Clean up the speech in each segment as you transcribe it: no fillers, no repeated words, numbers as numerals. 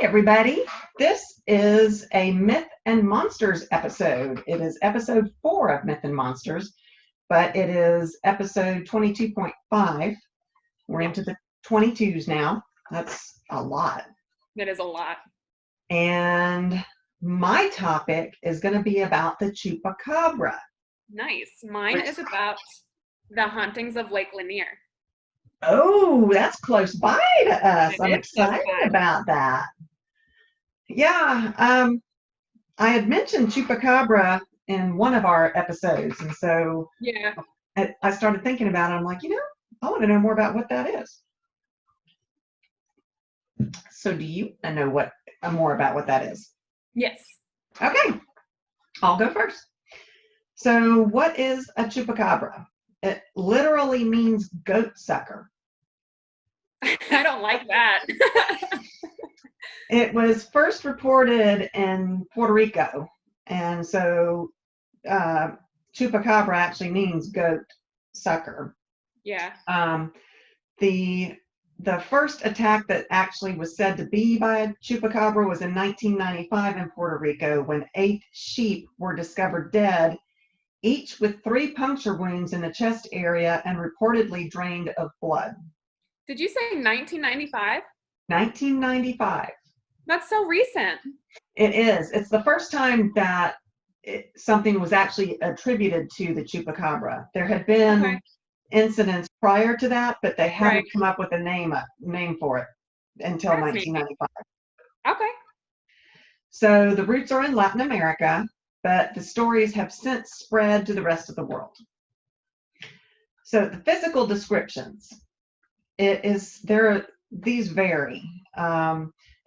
everybody. This is a Myth and Monsters episode. It is episode 4 of Myth and Monsters, but it is episode 22.5. We're into the 22s now. That's a lot. That is a lot. And my topic is going to be about the Chupacabra. Nice. Mine is about the hauntings of Lake Lanier. Oh, that's close by to us. I'm It is close excited by. about that. Yeah, I had mentioned Chupacabra in one of our episodes, and so Yeah. I started thinking about it. I'm like, I want to know more about what that is. So do you know more about what that is? Yes. Okay, I'll go first. So what is a Chupacabra? It literally means goat sucker. I don't like that. It was first reported in Puerto Rico, and so Chupacabra actually means goat sucker. Yeah. The first attack that actually was said to be by a Chupacabra was in 1995 in Puerto Rico, when 8 sheep were discovered dead, each with 3 puncture wounds in the chest area and reportedly drained of blood. Did you say 1995? 1995. That's so recent. It is. It's the first time that something was actually attributed to the Chupacabra. There had been incidents prior to that, but they hadn't come up with a name for it until 1995. Okay. So the roots are in Latin America, but the stories have since spread to the rest of the world. So the physical descriptions, these vary.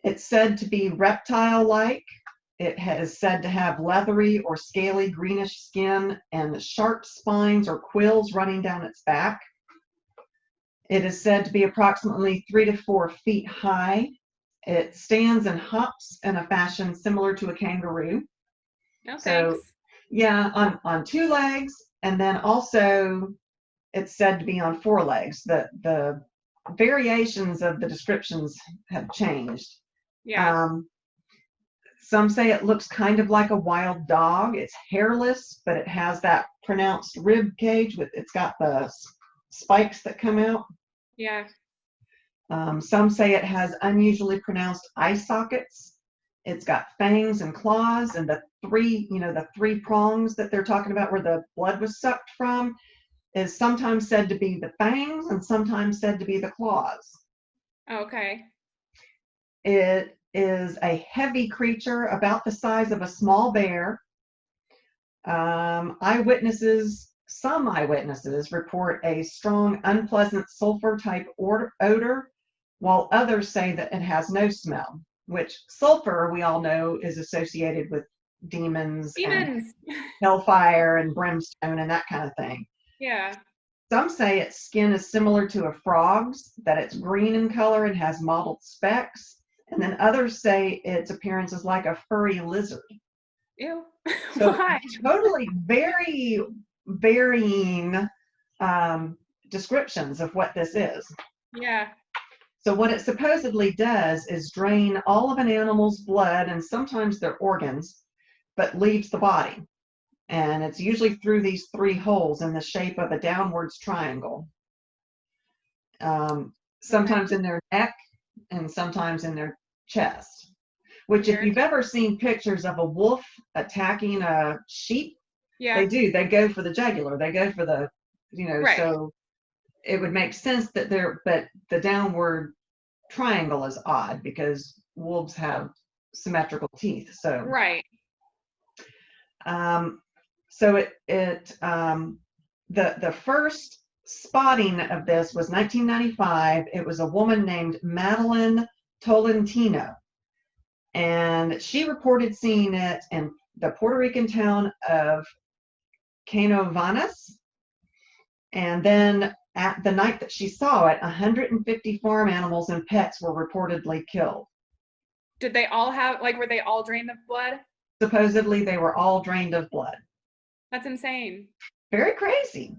It's said to be reptile-like. It is said to have leathery or scaly greenish skin and sharp spines or quills running down its back. It is said to be approximately 3 to 4 feet high. It stands and hops in a fashion similar to a kangaroo. No, so, thanks. Yeah, on 2 legs, and then also it's said to be on 4 legs. The variations of the descriptions have changed. Yeah. Some say it looks kind of like a wild dog. It's hairless, but it has that pronounced rib cage it's got the spikes that come out. Yeah. Some say it has unusually pronounced eye sockets. It's got fangs and claws, and the 3 prongs that they're talking about where the blood was sucked from is sometimes said to be the fangs and sometimes said to be the claws. Okay. It is a heavy creature about the size of a small bear. Some eyewitnesses report a strong, unpleasant sulfur-type odor, while others say that it has no smell, which sulfur, we all know, is associated with demons. And hellfire and brimstone and that kind of thing. Yeah. Some say its skin is similar to a frog's, that it's green in color and has mottled specks. And then others say its appearance is like a furry lizard. Ew. So Why? totally very varying descriptions of what this is. Yeah. So what it supposedly does is drain all of an animal's blood and sometimes their organs, but leaves the body. And it's usually through these 3 holes in the shape of a downwards triangle. Sometimes in their neck and sometimes in their chest. Which, if you've ever seen pictures of a wolf attacking a sheep, they do. They go for the jugular. They go for the, so it would make sense that but the downward triangle is odd because wolves have symmetrical teeth. So So the first spotting of this was 1995. It was a woman named Madeline Tolentino, and she reported seeing it in the Puerto Rican town of Canovanas. And then at the night that she saw it, 150 farm animals and pets were reportedly killed. Did they all were they all drained of blood? Supposedly they were all drained of blood. That's insane. Very crazy.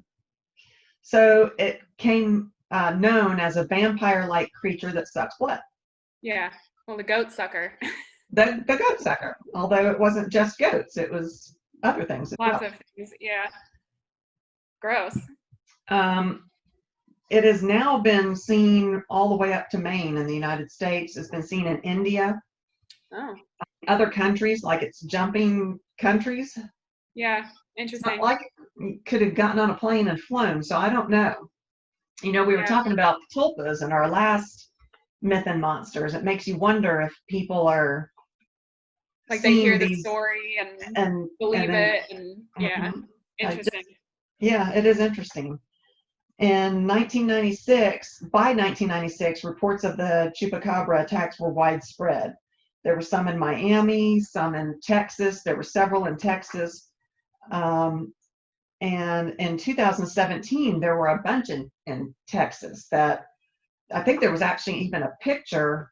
So it came known as a vampire-like creature that sucks blood. Yeah. Well, the goat sucker. The goat sucker. Although it wasn't just goats, it was other things as Lots well. of things. Yeah. Gross. Um, it has now been seen all the way up to Maine in the United States. It's been seen in India, Oh, other countries, like it's jumping countries. yeah. It's not Interesting. like it could have gotten on a plane and flown, so I don't know. You know, we were Yeah. talking about tulpas in our last Myth and Monsters. It makes you wonder if people are Like they seeing hear the these story and and believe then it, and yeah. mhm. Interesting. Yeah, it is interesting. In 1996, by 1996, reports of the Chupacabra attacks were widespread. There were some in Miami, some in Texas. There were several in Texas. Um, and in 2017, there were a bunch in Texas that I think there was actually even a picture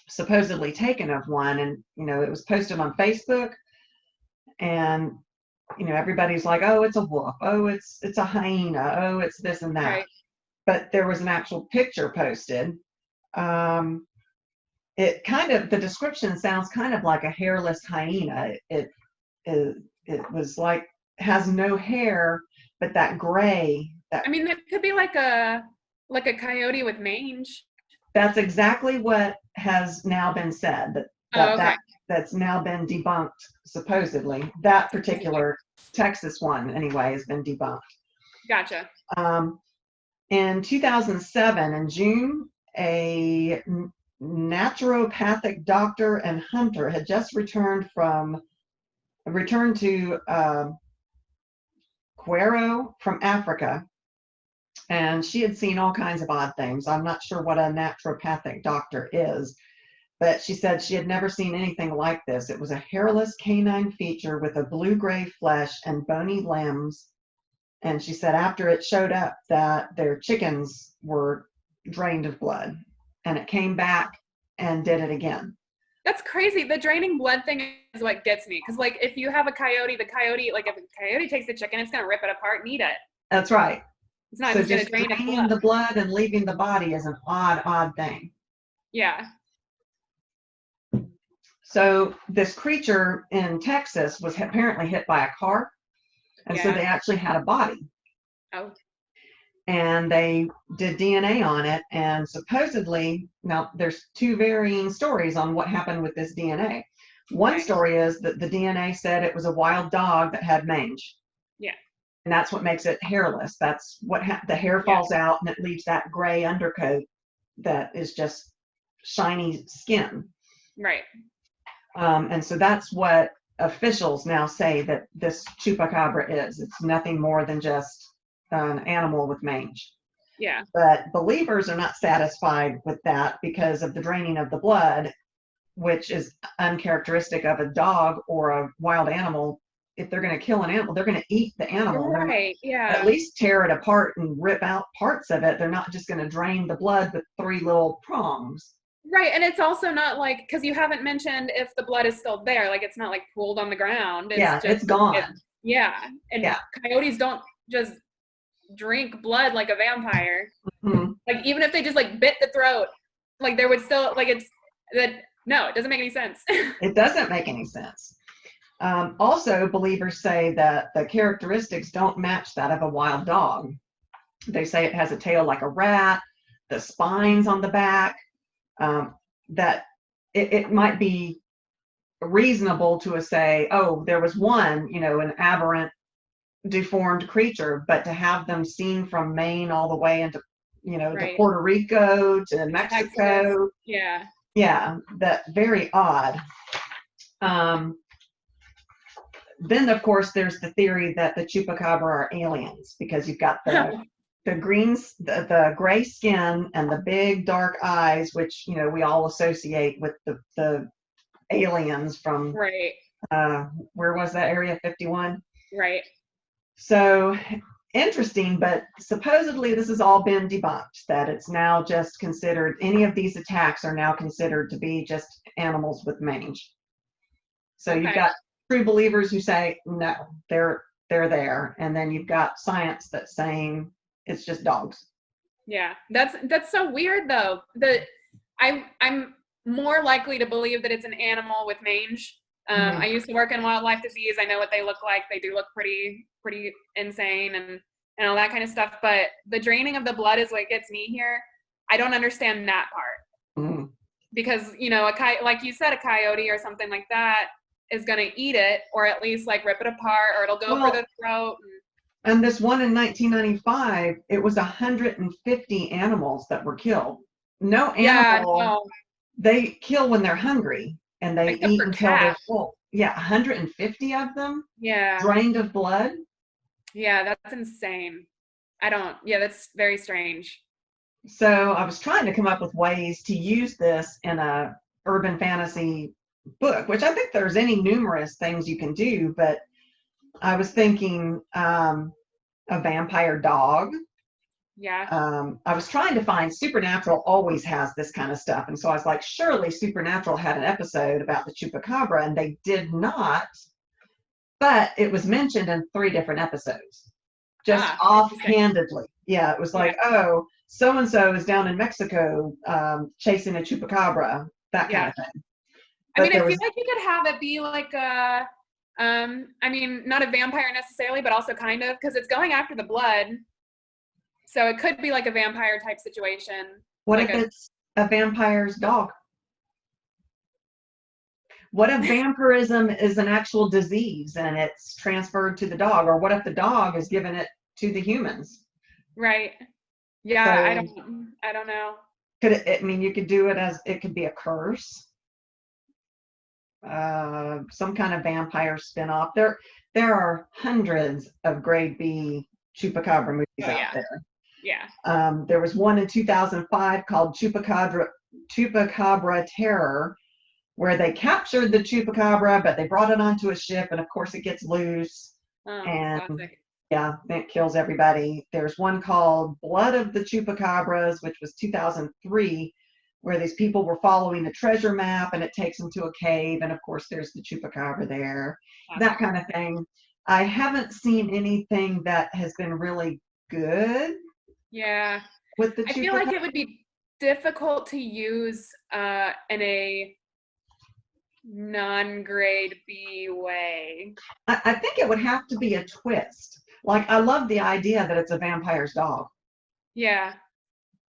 supposedly taken of one. And, you know, it was posted on Facebook. And, you know, everybody's like, oh, it's a wolf. Oh, it's a hyena. Oh, it's this and that. Right. But there was an actual picture posted. Um, it kind of, the description sounds kind of like a hairless hyena. It was like, has no hair, but that gray, I mean, it could be like a coyote with mange. that's exactly what has now been said, Oh, okay. that's now been debunked, supposedly. That Supposedly. particular Texas one, anyway, has been debunked. Gotcha. Um, in 2007, in June, a naturopathic doctor and hunter had just returned to Quero from Africa, and she had seen all kinds of odd things. I'm not sure what a naturopathic doctor is, but she said she had never seen anything like this. It was a hairless canine feature with a blue-gray flesh and bony limbs. And she said after it showed up that their chickens were drained of blood, and it came back and did it again. That's crazy. The draining blood thing is what gets me. Because, like, if you have a coyote, the coyote, like, if a coyote takes the chicken, it's going to rip it apart and eat it. That's right. It's not So just going to just drain its draining blood. the blood and leaving the body is an odd thing. Yeah. So this creature in Texas was apparently hit by a car, and so Yeah. they actually had a body. Oh, And they did DNA on it, and supposedly, now there's two varying stories on what happened with this DNA. One okay. story is that the DNA said it was a wild dog that had mange, Yeah. and that's what makes it hairless. That's what the hair Yeah. falls out and it leaves that gray undercoat that is just shiny skin. Right. And so that's what officials now say that this chupacabra is. It's nothing more than just an animal with mange. Yeah. But believers are not satisfied with that because of the draining of the blood, which is uncharacteristic of a dog or a wild animal. If they're going to kill an animal, they're going to eat the animal. Right. At Yeah. least tear it apart and rip out parts of it. They're not just going to drain the blood with three little prongs. Right. And it's also not like, because you haven't mentioned if the blood is still there. Like, it's not like pooled on the ground. It's Yeah, just, it's gone. yeah. And Yeah. coyotes don't just drink blood like a vampire. Mm-hmm. Like, even if they just like bit the throat, like there would still, like, it's that, no, it doesn't make any sense. It doesn't make any sense. Also, believers say that the characteristics don't match that of a wild dog. They say it has a tail like a rat, the spines on the back, that it might be reasonable to say, oh, there was one, you know, an aberrant, deformed creature, but to have them seen from Maine all the way into, you know, Right. to Puerto Rico, to Mexico. Texas. Yeah. Yeah, that very odd. Then, of course, there's the theory that the chupacabra are aliens because you've got the greens, the gray skin and the big dark eyes, which, you know, we all associate with the aliens from Right. where was that, Area 51? Right. So interesting, but supposedly this has all been debunked, that it's now just considered, any of these attacks are now considered to be just animals with mange. So you've got true believers who say, no, they're there. And then you've got science that's saying it's just dogs. Yeah. That's so weird though. I'm more likely to believe that it's an animal with mange. I used to work in wildlife disease. I know what they look like. They do look pretty insane and all that kind of stuff. But the draining of the blood is what gets me here. I don't understand that part because, you know, like you said, a coyote or something like that is going to eat it, or at least like rip it apart, or it'll go for the throat. And this one in 1995, it was 150 animals that were killed. No animal, they kill when they're hungry and they eat until they're full. Yeah, 150 of them drained of blood. Yeah, that's insane. That's very strange. So I was trying to come up with ways to use this in a urban fantasy book, which I think there's any numerous things you can do, but I was thinking a vampire dog. Yeah. I was trying to find Supernatural always has this kind of stuff. And so I was like, surely Supernatural had an episode about the Chupacabra, and they did not, but it was mentioned in 3 different episodes, just offhandedly. Yeah, it was like, oh, so-and-so is down in Mexico chasing a Chupacabra, that kind of thing. But I feel like you could have it be like a, I mean, not a vampire necessarily, but also kind of, because it's going after the blood. So it could be like a vampire type situation. What if it's a vampire's dog? What if vampirism is an actual disease and it's transferred to the dog? Or what if the dog is giving it to the humans? Right. Yeah, so, I don't know. You could do it as, it could be a curse. Some kind of vampire spinoff. There are hundreds of grade B Chupacabra movies out there. Yeah. There was one in 2005 called Chupacabra Terror, where they captured the Chupacabra, but they brought it onto a ship, and of course it gets loose. And classic. Yeah, it kills everybody. There's one called Blood of the Chupacabras, which was 2003, where these people were following a treasure map and it takes them to a cave, and of course there's the Chupacabra there. That kind of thing. I haven't seen anything that has been really good. Yeah. With the Chupacabra. I feel like it would be difficult to use in a non-grade B way. I think it would have to be a twist. Like, I love the idea that it's a vampire's dog. Yeah.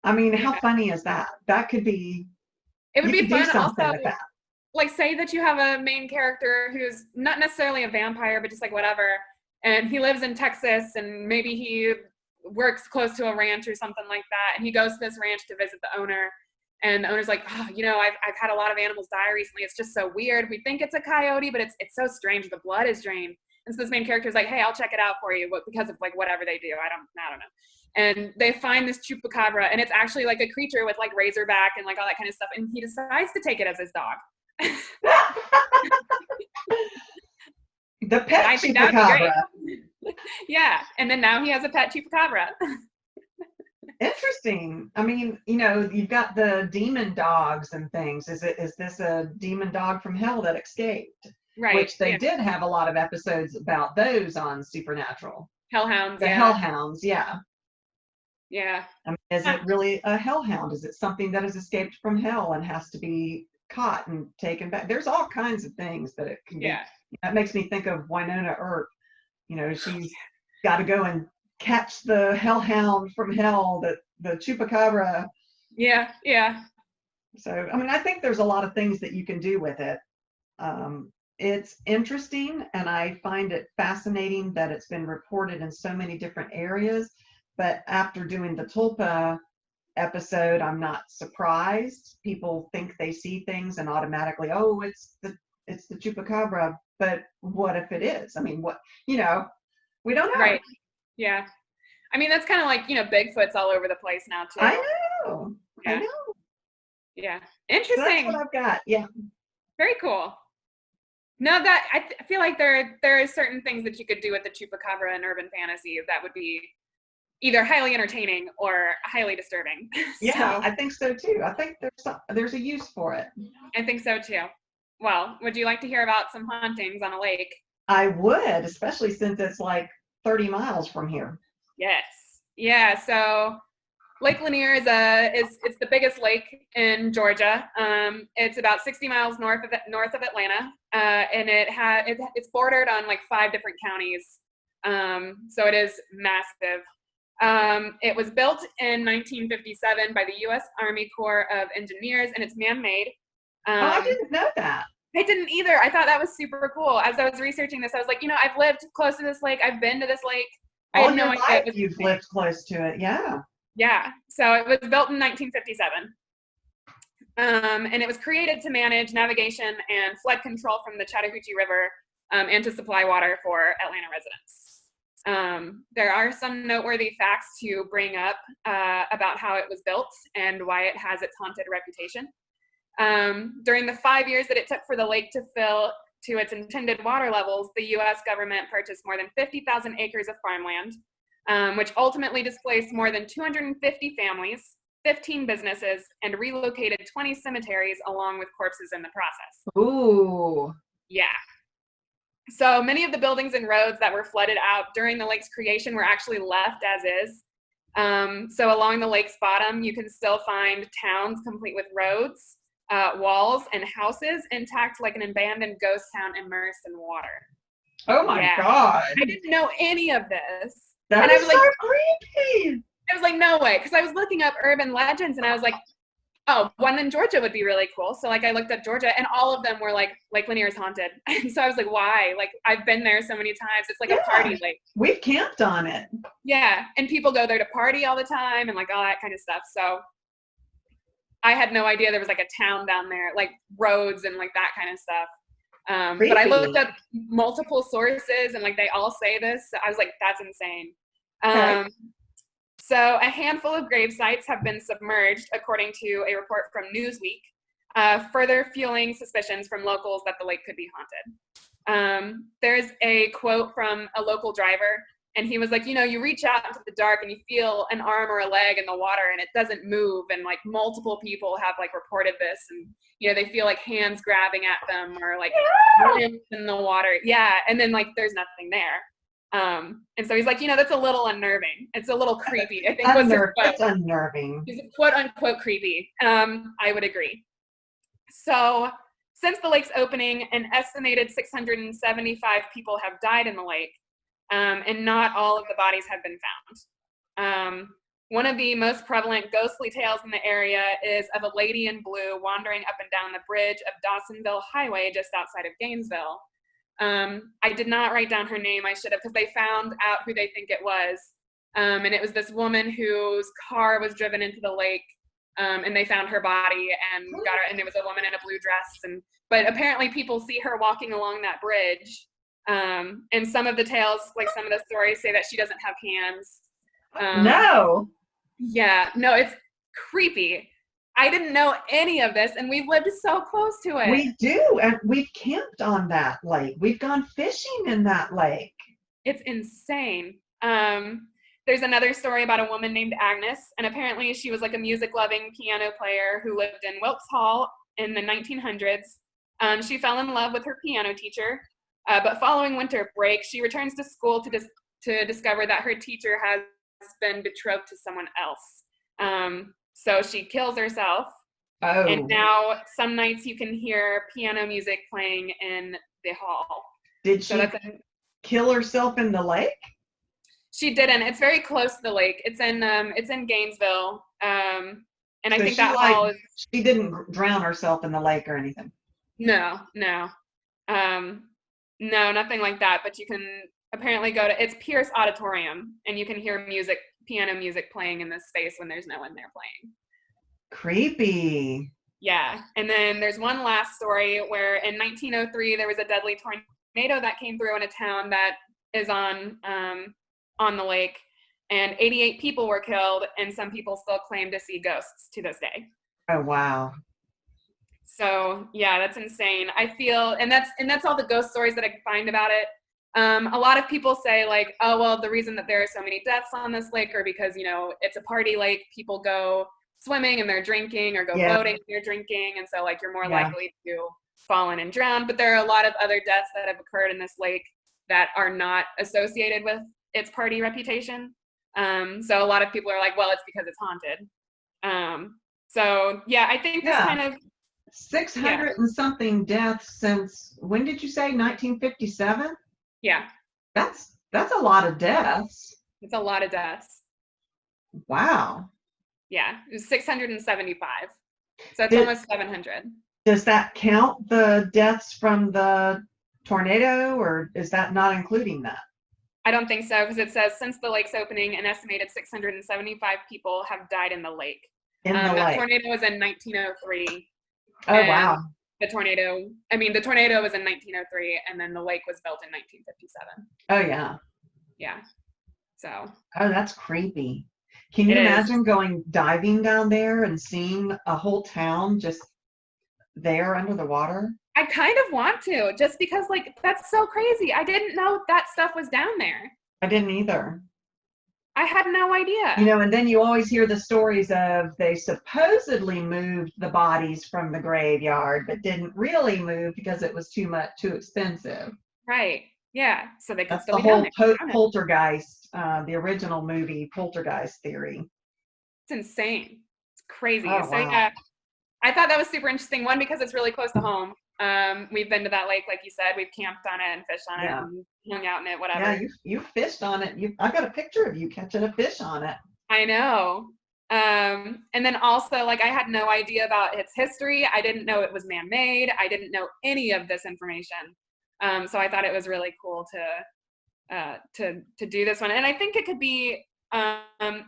I mean, how funny is that? That could be. It would be fun also. Like, say that you have a main character who's not necessarily a vampire, but just like whatever, and he lives in Texas, and maybe he works close to a ranch or something like that, and he goes to this ranch to visit the owner, and the owner's like, oh, you know, I've had a lot of animals die recently. It's just so weird. We think it's a coyote, but it's so strange. The blood is drained. And so this main character is like, hey, I'll check it out for you, because of like whatever they do. I don't know. And they find this Chupacabra, and it's actually like a creature with like razorback and like all that kind of stuff. And he decides to take it as his dog. The pet Chupacabra. Yeah, and then now he has a pet Chupacabra. Interesting. I mean, you know, you've got the demon dogs and things. Is this a demon dog from hell that escaped? Right. Which they did have a lot of episodes about those on Supernatural. Hellhounds. The hellhounds, yeah. Yeah. I mean, is it really a hellhound? Is it something that has escaped from hell and has to be caught and taken back? There's all kinds of things that it can be. That makes me think of Winona Earp. You know, she's got to go and catch the hellhound from hell, the Chupacabra. Yeah. So, I mean, I think there's a lot of things that you can do with it. It's interesting, and I find it fascinating that it's been reported in so many different areas. But after doing the Tulpa episode, I'm not surprised. People think they see things and automatically, oh, it's the Chupacabra. But what if it is? I mean, we don't know. Right. Yeah. I mean, that's kind of like, you know, Bigfoot's all over the place now too. I know. Yeah. Interesting. So that's what I've got. Yeah. Very cool. No, that I feel like there are certain things that you could do with the Chupacabra in urban fantasy that would be either highly entertaining or highly disturbing. Yeah, I think so too. I think there's a use for it. I think so too. Well, would you like to hear about some hauntings on a lake? I would, especially since it's like 30 miles from here. Yes. Yeah. So Lake Lanier is it's the biggest lake in Georgia. It's about 60 miles north of Atlanta, and it's bordered on like 5 different counties. So it is massive. It was built in 1957 by the U.S. Army Corps of Engineers, and it's man-made. I didn't know that. I didn't either. I thought that was super cool. As I was researching this, I was like, I've lived close to this lake. I've been to this lake. I All had no your idea life you've lived close to it. Yeah. Yeah. So it was built in 1957. And it was created to manage navigation and flood control from the Chattahoochee River, and to supply water for Atlanta residents. There are some noteworthy facts to bring up about how it was built and why it has its haunted reputation. During the 5 years that it took for the lake to fill to its intended water levels, the U.S. government purchased more than 50,000 acres of farmland, which ultimately displaced more than 250 families, 15 businesses, and relocated 20 cemeteries along with corpses in the process. Ooh. Yeah. So many of the buildings and roads that were flooded out during the lake's creation were actually left as is. So along the lake's bottom, you can still find towns complete with roads, walls, and houses intact like an abandoned ghost town immersed in water. Oh my God. I didn't know any of this. That is so creepy. I was like, no way. Because I was looking up urban legends and I was like, oh, one in Georgia would be really cool. So like I looked up Georgia and all of them were like Lake Lanier is haunted. And so I was like, why? Like I've been there so many times. It's like a party lake. We've camped on it. Yeah. And people go there to party all the time and like all that kind of stuff. So I had no idea there was like a town down there, like roads and like that kind of stuff. But I looked up multiple sources and like they all say this. So I was like, that's insane. So a handful of grave sites have been submerged, according to a report from Newsweek, further fueling suspicions from locals that the lake could be haunted. There's a quote from a local driver, and he was like, you reach out into the dark and you feel an arm or a leg in the water and it doesn't move. And like multiple people have like reported this and, they feel like hands grabbing at them or like limbs in the water. Yeah. And then like, there's nothing there. And so he's like, that's a little unnerving. It's a little creepy. I think it's unnerving. He's quote unquote creepy. I would agree. So since the lake's opening, an estimated 675 people have died in the lake. And not all of the bodies have been found. One of the most prevalent ghostly tales in the area is of a lady in blue wandering up and down the bridge of Dawsonville Highway just outside of Gainesville. I did not write down her name. I should have, because they found out who they think it was. And it was this woman whose car was driven into the lake, and they found her body and got her, and it was a woman in a blue dress. But apparently people see her walking along that bridge. And some of the tales, like some of the stories say that she doesn't have hands. No. Yeah, no, it's creepy. I didn't know any of this, and we've lived so close to it. We do, and we've camped on that lake. We've gone fishing in that lake. It's insane. There's another story about a woman named Agnes, and apparently she was like a music-loving piano player who lived in Wilkes Hall in the 1900s. She fell in love with her piano teacher, but following winter break, she returns to school to discover that her teacher has been betrothed to someone else. So she kills herself. Oh. And now some nights you can hear piano music playing in the hall. Did she kill herself in the lake? She didn't. It's very close to the lake. It's in Gainesville. And so I think that hall is. She didn't drown herself in the lake or anything. No. No, nothing like that. But you can apparently it's Pierce Auditorium, and you can hear piano music playing in this space when there's no one there playing. Creepy. Yeah. And then there's one last story where in 1903 there was a deadly tornado that came through in a town that is on the lake, and 88 people were killed, and some people still claim to see ghosts to this day. Oh wow. So yeah, that's insane. I feel, and that's all the ghost stories that I can find about it. A lot of people say like, oh, well, the reason that there are so many deaths on this lake are because, it's a party lake. People go swimming and they're drinking, or go boating and they're drinking. And so like, you're more likely to fall in and drown. But there are a lot of other deaths that have occurred in this lake that are not associated with its party reputation. So a lot of people are like, well, it's because it's haunted. So yeah, I think this kind of 600 and something deaths since, when did you say, 1957? Yeah. That's a lot of deaths. It's a lot of deaths. Wow. Yeah, it was 675. So it's almost 700. Does that count the deaths from the tornado, or is that not including that? I don't think so, because it says since the lake's opening, an estimated 675 people have died in the lake. Lake. Tornado was in 1903. Oh, wow. The tornado was in 1903, and then the lake was built in 1957. Oh, yeah. Yeah. So. Oh, that's creepy. Can you imagine going diving down there and seeing a whole town just there under the water? I kind of want to, just because, like, that's so crazy. I didn't know that stuff was down there. I didn't either. I had no idea. And then you always hear the stories of they supposedly moved the bodies from the graveyard, but didn't really move because it was too expensive. Right. Yeah. So they could That's still the be whole down there. poltergeist, the original movie Poltergeist theory. It's insane. It's crazy. Oh, so wow. yeah, I thought that was super interesting. One, because it's really close to home. We've been to that lake, like you said. We've camped on it and fished on it and hung out in it, whatever. Yeah, you fished on it. I got a picture of you catching a fish on it. I know. And then also, like, I had no idea about its history. I didn't know it was man-made. I didn't know any of this information. So I thought it was really cool to do this one. And I think it could be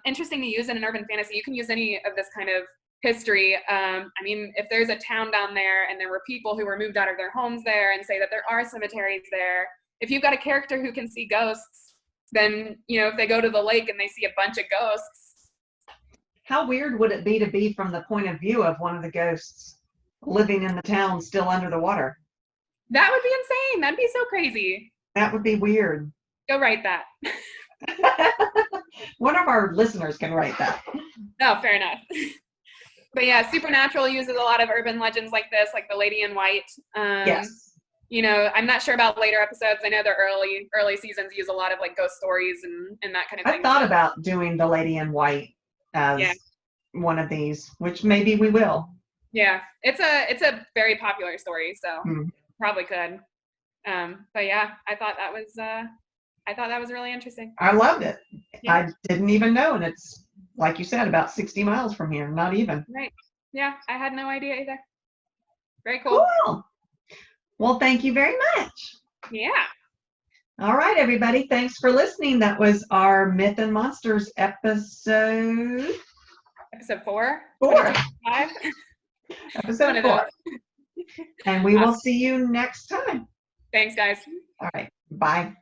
interesting to use in an urban fantasy. You can use any of this kind of history. I mean, if there's a town down there and there were people who were moved out of their homes there, and say that there are cemeteries there, if you've got a character who can see ghosts, then, if they go to the lake and they see a bunch of ghosts. How weird would it be to be from the point of view of one of the ghosts living in the town still under the water? That would be insane. That'd be so crazy. That would be weird. Go write that. One of our listeners can write that. No, fair enough. But yeah, Supernatural uses a lot of urban legends like this, like the Lady in White. Yes. I'm not sure about later episodes. I know the early seasons use a lot of like ghost stories and that kind of thing. I thought about doing the Lady in White as one of these, which maybe we will. Yeah, it's a very popular story, so probably could. But yeah, I thought that was really interesting. I loved it. Yeah. I didn't even know, and it's, like you said, about 60 miles from here, not even. Right. Yeah, I had no idea either. Very cool. Cool. Well, thank you very much. Yeah. All right, everybody. Thanks for listening. That was our Myth and Monsters episode. Episode 4? 4. 5? Episode 4. And we will see you next time. Thanks, guys. All right. Bye.